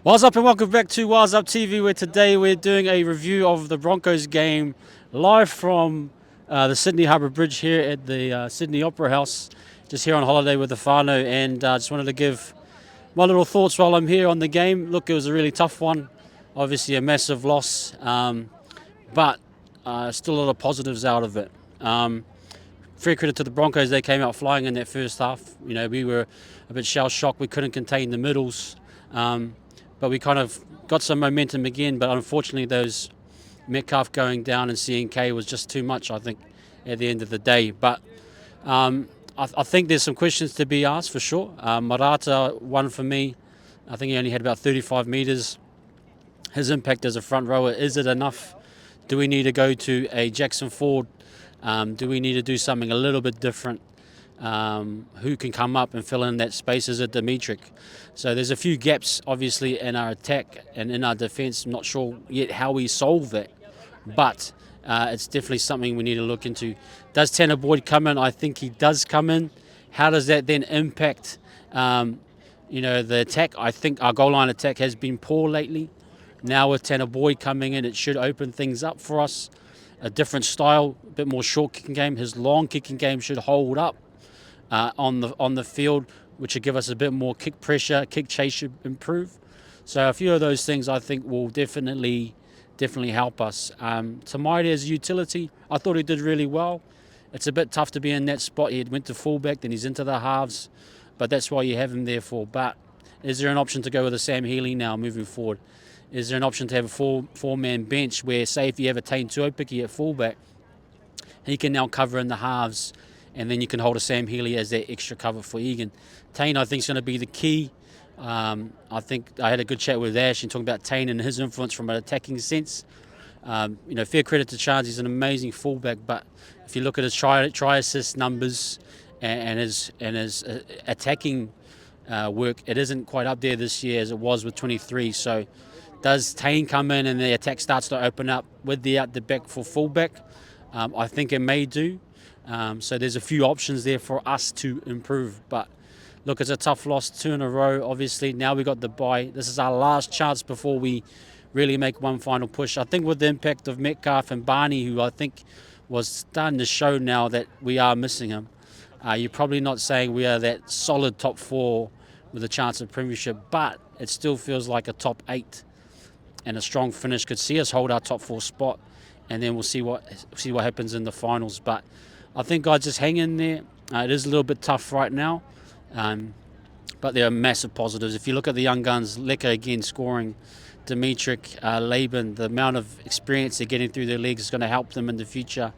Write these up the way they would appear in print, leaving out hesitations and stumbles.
What's up and welcome back to What's Up TV, where today we're doing a review of the Broncos game live from the Sydney Harbour Bridge here at the Sydney Opera House, just here on holiday with the whānau, and just wanted to give my little thoughts while I'm here on the game. Look, it was a really tough one, obviously a massive loss, but still a lot of positives out of it. Fair credit to the Broncos, they came out flying in that first half. You know, we were a bit shell-shocked, we couldn't contain the middles. But we kind of got some momentum again, but unfortunately those Metcalf going down and CNK was just too much, I think, at the end of the day. But I think there's some questions to be asked for sure. Marata won for me. I think he only had about 35 metres. His impact as a front rower, is it enough? Do we need to go to a Jackson Ford? Do we need to do something a little bit different? Who can come up and fill in that space? Is it Dimitri? So there's a few gaps obviously in our attack and in our defence. I'm not sure yet how we solve that, but it's definitely something we need to look into. Does Tanner Boyd come in? I think he does come in. How does that then impact the attack? I think our goal line attack has been poor lately. Now with Tanner Boyd coming in, it should open things up for us. A different style, a bit more short kicking game. His long kicking game should hold up on the field, which would give us a bit more kick pressure. Kick chase should improve. So a few of those things I think will definitely help us. Tamaiti as a utility, I thought he did really well. It's a bit tough to be in that spot. He went to fullback, then he's into the halves, but that's why you have him there for. But is there an option to go with a Sam Healy now moving forward? Is there an option to have a four-man bench where, say, if you have a Tane Tuopiki at fullback, he can now cover in the halves, and then you can hold a Sam Healy as that extra cover for Egan. Tane, I think, is going to be the key. I think I had a good chat with Ash and talking about Tane and his influence from an attacking sense. Fair credit to Charles, he's an amazing fullback, but if you look at his try assist numbers and his attacking work, it isn't quite up there this year as it was with 23. So does Tane come in and the attack starts to open up with the out the back for fullback? I think it may do. So there's a few options there for us to improve. But look, it's a tough loss, 2 in a row, obviously. Now we got the bye. This is our last chance before we really make one final push. I think with the impact of Metcalf and Barney, who I think was starting to show now that we are missing him, you're probably not saying we are that solid top 4 with a chance of premiership, but it still feels like a top 8 and a strong finish could see us hold our top 4 spot, and then we'll see what happens in the finals. But I think guys, just hang in there. It is a little bit tough right now, but there are massive positives. If you look at the young guns, Leka again scoring, Dimitri, Laban, the amount of experience they're getting through their legs is going to help them in the future.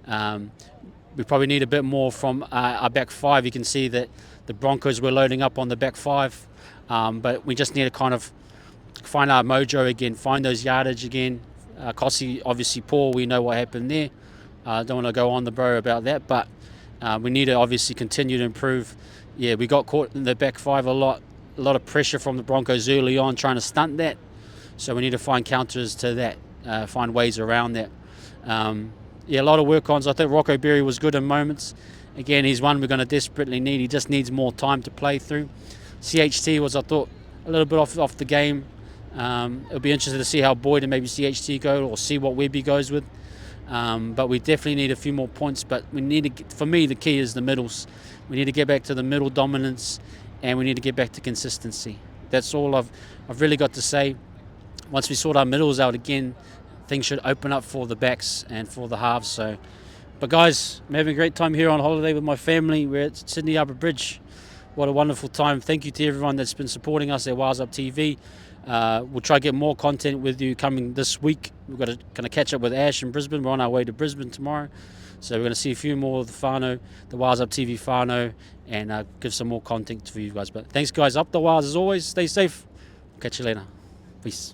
We probably need a bit more from our back 5. You can see that the Broncos were loading up on the back 5, but we just need to kind of find our mojo again, find those yardage again. Kossi obviously poor, we know what happened there. I don't want to go on the bro about that, but we need to obviously continue to improve. Yeah, we got caught in the back 5 a lot of pressure from the Broncos early on trying to stunt that. So we need to find counters to that, find ways around that. A lot of work-ons. I think Rocco Berry was good in moments. Again, he's one we're going to desperately need. He just needs more time to play through. CHT was, I thought, a little bit off the game. It'll be interesting to see how Boyd and maybe CHT go, or see what Webby goes with. But we definitely need a few more points. But we need to, for me, the key is the middles. We need to get back to the middle dominance, and we need to get back to consistency. That's all I've really got to say. Once we sort our middles out again, things should open up for the backs and for the halves. So, but guys, I'm having a great time here on holiday with my family. We're at Sydney Harbour Bridge. What a wonderful time. Thank you to everyone that's been supporting us at Wise Up TV. We'll try to get more content with you coming this week. We've got to kind of catch up with Ash in Brisbane. We're on our way to Brisbane tomorrow. So we're going to see a few more of the whānau, the Wise Up TV whānau, and give some more content for you guys. But thanks guys, up the Wise as always. Stay safe. Catch you later. Peace.